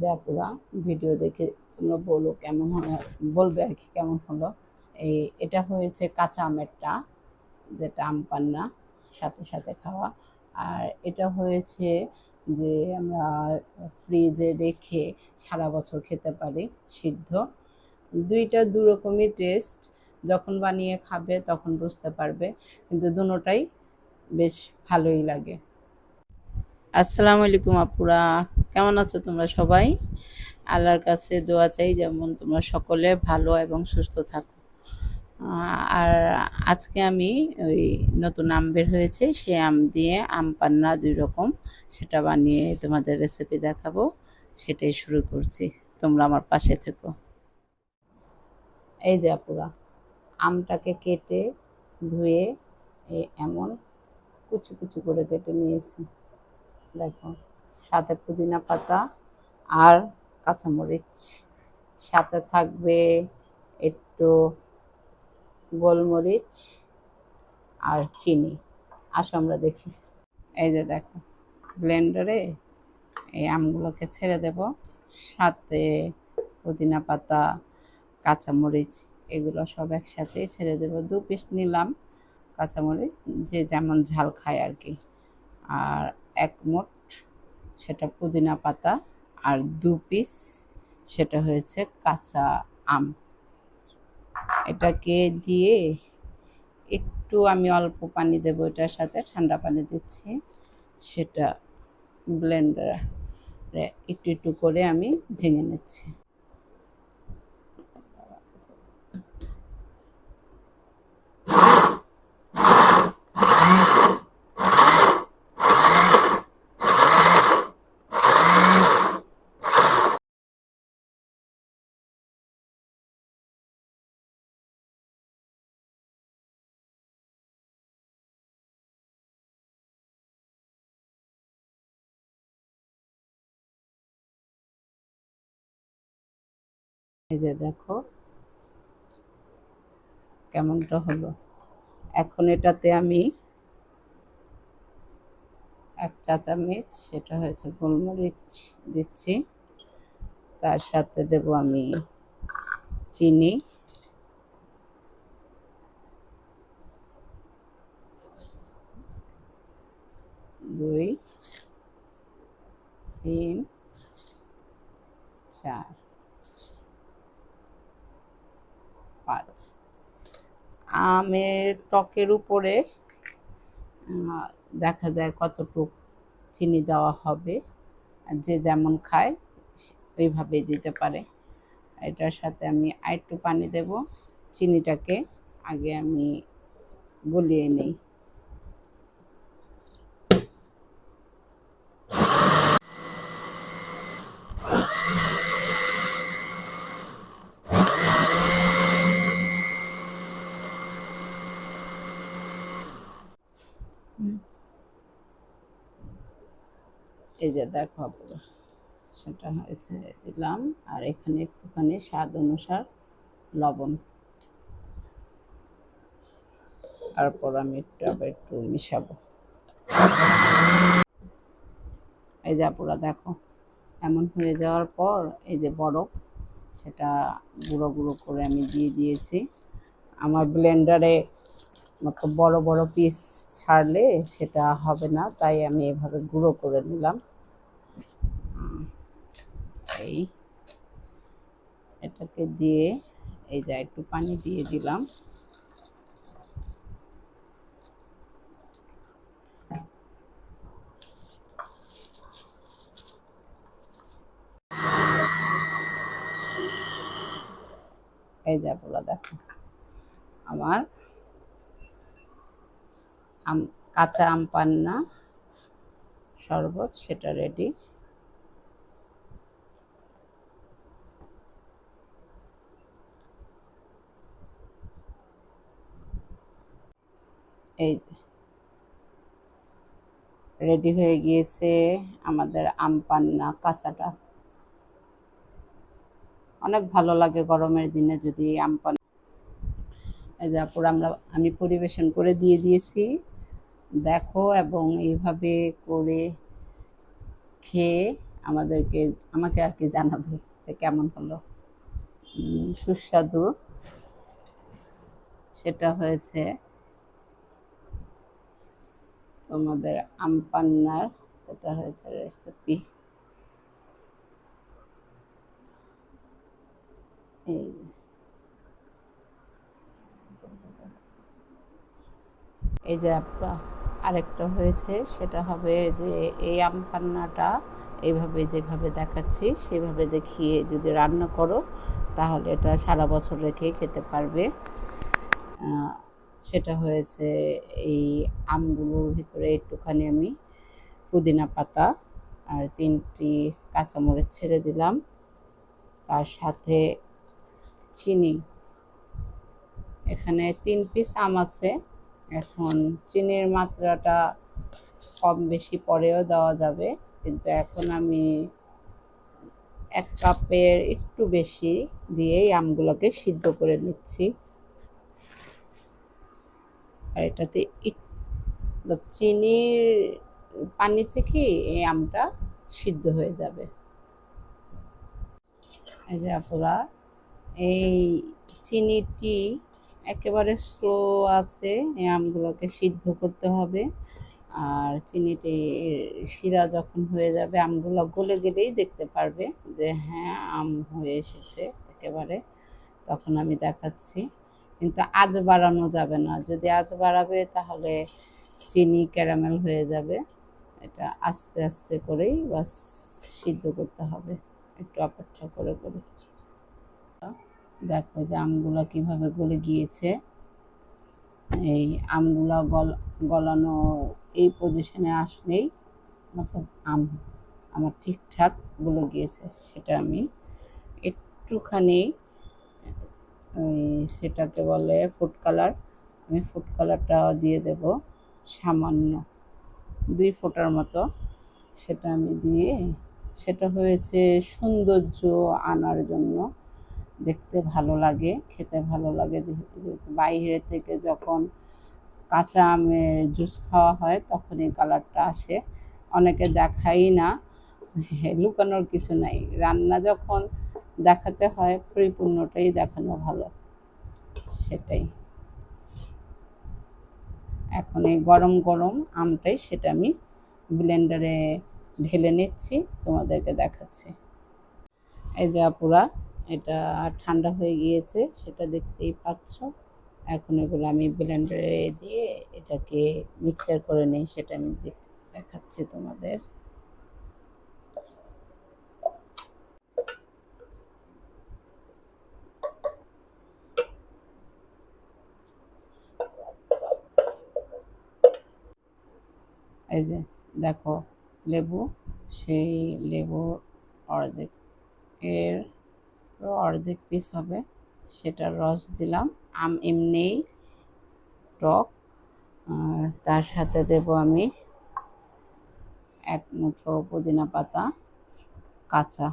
যে আপুরা ভিডিও দেখে তোমরা বলো কেমন হয়, বলবে আর কি কেমন হলো। এটা হয়েছে কাঁচা আমেরটা, যেটা আম পান্না সাথে সাথে খাওয়া। আর এটা হয়েছে যে আমরা ফ্রিজে রেখে সারা বছর খেতে পারি, সিদ্ধ। দুইটা দু রকমই টেস্ট, যখন বানিয়ে খাবে তখন বুঝতে পারবে, কিন্তু দুটোটাই বেশ ভালোই লাগে। আসসালামু আলাইকুম আপুরা, কেমন আছো তোমরা সবাই? আল্লাহর কাছে দোয়া চাই যেমন তোমরা সকলে ভালো এবং সুস্থ থাকো। আর আজকে আমি ওই নতুন আম বের হয়েছে, সে আম দিয়ে আম পান্না ২ রকম, সেটা বানিয়ে তোমাদের রেসিপি দেখাবো। সেটাই শুরু করছি, তোমরা আমার পাশে থেকো। এই যে আপুরা, আমটাকে কেটে ধুয়ে এমন কুচি কুচি করে কেটে নিয়েছি। দেখো, সাথে পুদিনা পাতা আর কাঁচামরিচ, সাথে থাকবে একটু গোলমরিচ আর চিনি। আসো আমরা দেখি। এই যে দেখো, ব্লেন্ডারে এই আমগুলোকে ছেড়ে দেব, সাথে পুদিনা পাতা, কাঁচামরিচ, এগুলো সব একসাথেই ছেড়ে দেব। ২ পিস নিলাম কাঁচামরিচ, যে যেমন ঝাল খায় আর কি। আর ১ মুঠ সেটা পুদিনা পাতা, আর ২ পিস সেটা হয়েছে কাঁচা আম। এটাকে দিয়ে একটু আমি অল্প পানি দেব, এটার সাথে ঠান্ডা পানি দিচ্ছি। সেটা ব্লেন্ডারে একটু একটু করে আমি ভেঙে নিচ্ছি। এই যে দেখো কেমনটা হলো। এখন এটাতে আমি ১ চা চামচ সেটা হয়েছে গোলমরিচ দিচ্ছি, তার সাথে দেব আমি চিনি, দুই, তিন, চার, পাঁচ। আমের টকের উপরে দেখা যায় কতটুকু চিনি দেওয়া হবে, যে যেমন খায় ওইভাবেই দিতে পারে। এটার সাথে আমি আরেকটু পানি দেব, চিনিটাকে আগে আমি গলিয়ে নিই। এই যে দেখো, সেটা হয়েছে দিলাম। আর এখানে একটুখানি স্বাদ অনুসার লবণ, তারপর আমি একটু মিশাবো। এই যে আপুরা দেখো, এমন হয়ে যাওয়ার পর এই যে বরফ, সেটা গুঁড়ো গুঁড়ো করে আমি দিয়ে দিয়েছি। আমার ব্লেন্ডারে মতো বড় বড় পিস ছাড়লে সেটা হবে না, তাই আমি এভাবে গুঁড়ো করে নিলাম। এই এটাকে দিয়ে এই যে একটু পানি দিয়ে দিলাম। এই যে আপনারা দেখো, আমার কাঁচা আম পান্না শরবত সেটা রেডি। এই যে রেডি হয়ে গিয়েছে আমাদের আম পান্না কাঁচাটা। অনেক ভালো লাগে গরমের দিনে যদি আম পান্না। এই যে আপুরা, আমি পরিবেশন করে দিয়ে দিয়েছি, দেখো। এবং এইভাবে করে খেয়ে আমাকে আর কি জানাবে যে কেমন হলো। সুস্বাদু সেটা হয়েছে তোমাদের আম পান্নার, সেটা হয়েছে রেসিপি। এই এই যে আরেকটা হয়েছে, সেটা হবে যে এই আম পান্নাটা এইভাবে যেভাবে দেখাচ্ছি সেভাবে দেখিয়ে যদি রান্না করো তাহলে এটা সারা বছর রেখে খেতে পারবে। সেটা হয়েছে এই আমগুলোর ভিতরে একটুখানি আমি পুদিনা পাতা আর 3টি কাঁচামরিচ ছেড়ে দিলাম, তার সাথে চিনি। এখানে 3 পিস আম আছে, এখন চিনির মাত্রাটা কম বেশি পরেও দেওয়া যাবে, কিন্তু এখন আমি 1 কাপের একটু বেশি দিয়েই আমগুলোকে সিদ্ধ করে নিচ্ছি। আর এটাতে চিনির পানি থেকে এই আমটা সিদ্ধ হয়ে যাবে। এই যে আপুরা, এই চিনিটি একেবারে স্লো আছে, এই আমগুলোকে সিদ্ধ করতে হবে। আর চিনিটি শিরা যখন হয়ে যাবে আমগুলো গলে গেলেই দেখতে পারবে যে হ্যাঁ আম হয়ে এসেছে একেবারে, তখন আমি দেখাচ্ছি। কিন্তু আঁচ বাড়ানো যাবে না, যদি আঁচ বাড়াবে তাহলে চিনি ক্যারামেল হয়ে যাবে। এটা আস্তে আস্তে করেই বাস সিদ্ধ করতে হবে, একটু অপেক্ষা করে করে। দেখো যে আমগুলো কিভাবে গলে গিয়েছে। এই আমগুলো গলানো এই পজিশনে আসলেই মতলব আম আমার ঠিকঠাক গলে গিয়েছে। সেটা আমি একটুখানি সেটাকে বলে ফুড কালার, আমি ফুড কালারটা দিয়ে দেব সামান্য 2 ফোঁটার মতো। সেটা আমি দিয়ে, সেটা হয়েছে সৌন্দর্য আনার জন্য, দেখতে ভালো লাগে, খেতে ভালো লাগে। যেহেতু বাইরে থেকে যখন কাঁচা আমের জুস খাওয়া হয় তখন এই কালারটা আসে, অনেকে দেখাই না, লুকানোর কিছু নাই। রান্না যখন দেখাতে হয় পরিপূর্ণটাই দেখানো ভালো, সেটাই। এখন এই গরম গরম আমটাই সেটা আমি ব্লেন্ডারে ঢেলে নিচ্ছি, তোমাদেরকে দেখাচ্ছি। এই যে আপুরা, এটা ঠান্ডা হয়ে গিয়েছে সেটা দেখতেই পাচ্ছ। এখন এগুলো আমি ব্লেন্ডারে দিয়ে এটাকে মিক্সচার করে নিই, সেটা আমি দেখাচ্ছি তোমাদের। এই যে দেখো লেবু, সেই লেবুর অর্ধেক এর অর্ধেক পিস হবে, সেটার রস দিলাম। আম এমনিই টক, আর তার সাথে দেব আমি 1 মুঠো পুদিনা পাতা কাঁচা।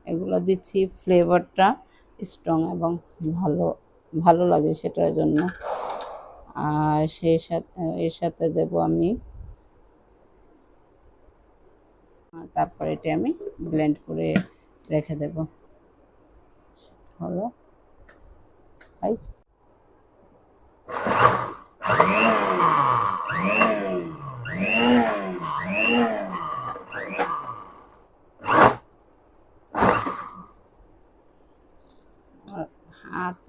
এগুলো দিচ্ছি ফ্লেভারটা স্ট্রং এবং ভালো ভালো লাগে সেটার জন্য। আর এর সাথে দেব আমি, তারপর এটা আমি ব্লেন্ড করে রেখে দেব। হলো তাই। হাত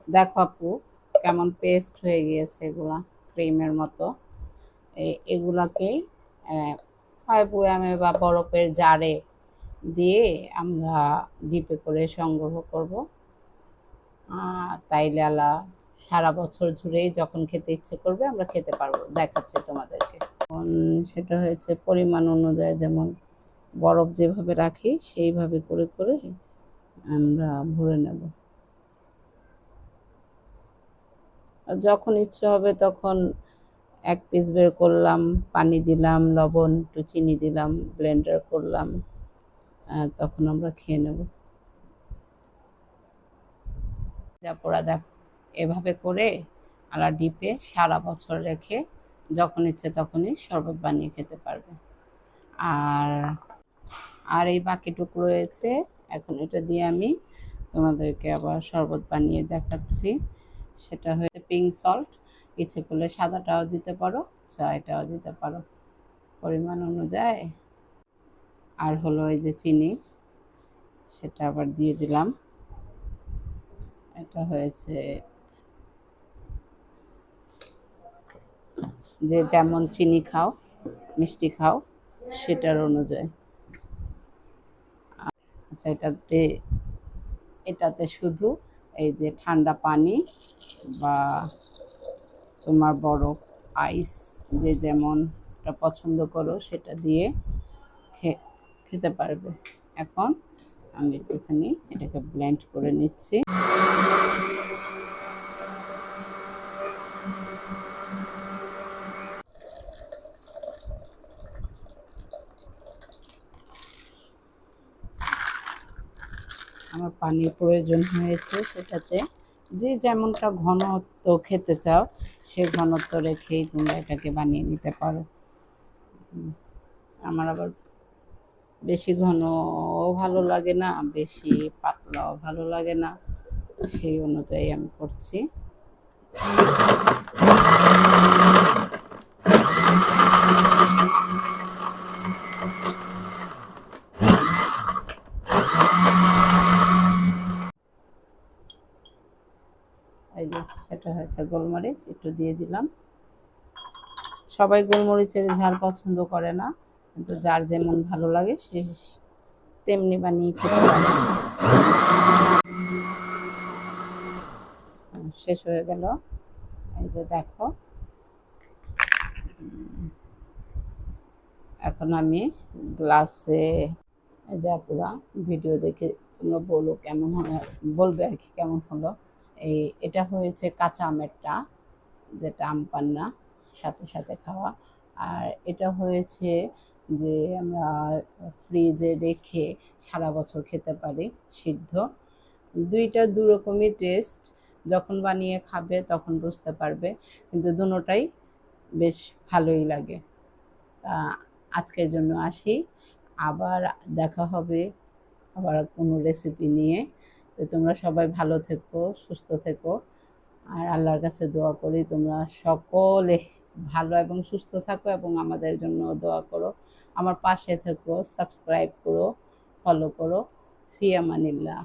দেখো আপু কেমন পেস্ট হয়ে গিয়েছে, এগুলা ক্রিমের মতো। এগুলাকে হয় বয়ামে বা বরফের জারে দিয়ে আমরা ডিপে করে সংগ্রহ করব। তাইলে আলা সারা বছর জুড়েই যখন খেতে ইচ্ছে করবে আমরা খেতে পারবো। দেখাচ্ছি তোমাদেরকে। সেটা হয়েছে পরিমাণ অনুযায়ী, যেমন বরফ যেভাবে রাখি সেইভাবে করে করে আমরা ভরে নেব। যখন ইচ্ছে হবে তখন এক পিস বের করলাম, পানি দিলাম, লবণ, একটু চিনি দিলাম, ব্লেন্ডার করলাম, তখন আমরা খেয়ে নেব। পোড়া দেখো, এভাবে করে আলা ডিপে সারা বছর রেখে যখন ইচ্ছে তখনই শরবত বানিয়ে খেতে পারবে। আর আর এই বাকিটুকু রয়েছে, এখন এটা দিয়ে আমি তোমাদেরকে আবার শরবত বানিয়ে দেখাচ্ছি। সেটা হচ্ছে পিঙ্ক সল্ট, ইচ্ছে করলে সাদাটাও দিতে পারো, চাটাও দিতে পারো পরিমাণ অনুযায়ী। আর হলো এই যে চিনি, সেটা আবার দিয়ে দিলাম। এটা হয়েছে যে যেমন চিনি খাও, মিষ্টি খাও সেটার অনুযায়ী। আচ্ছা, এটাতে শুধু এই যে ঠান্ডা পানি বা তোমার বরফ, আইস, যে যেমনটা পছন্দ করো সেটা দিয়ে খেতে পারবে। এখন আমি একটুখানি এটাকে ব্লেন্ড করে নিচ্ছি। আমার পানির প্রয়োজন হয়েছে, সেটাতে যে যেমনটা ঘনত্ব খেতে চাও সেই ঘনত্ব রেখেই তোমরা এটাকে বানিয়ে নিতে পারো। আমার আবার বেশি ঘনও ভালো লাগে না, বেশি পাতলাও ভালো লাগে না, সেই অনুযায়ী আমি করছি। এই যে সেটা হয়েছে, গোলমরিচ একটু দিয়ে দিলাম। সবাই গোলমরিচের ঝাল পছন্দ করে না, কিন্তু যার যেমন ভালো লাগে সে তেমনি বানিয়ে খেতে পারে। শেষ হয়ে গেল। এই যে দেখো, এখন আমি গ্লাসে, যা পুরা ভিডিও দেখে তোমরা বলো কেমন হয়, বলবে আর কি কেমন হলো। এটা হয়েছে কাঁচা আমেরটা, যেটা আম পান্না সাথে সাথে খাওয়া। আর এটা হয়েছে যে আমরা ফ্রিজে রেখে সারা বছর খেতে পারি, সিদ্ধ। দুইটা দু রকমই টেস্ট, যখন বানিয়ে খাবে তখন বুঝতে পারবে, কিন্তু দুটোটাই বেশ ভালোই লাগে। তা আজকের জন্য আসি, আবার দেখা হবে আবার কোনো রেসিপি নিয়ে। তো তোমরা সবাই ভালো থেকো, সুস্থ থেকো, আর আল্লাহর কাছে দোয়া করি তোমরা সকলে ভালো এবং সুস্থ থাকো, এবং আমাদের জন্য দোয়া করো। আমার পাশে থেকো, সাবস্ক্রাইব করো, ফলো করো। ফি আমানিল্লাহ।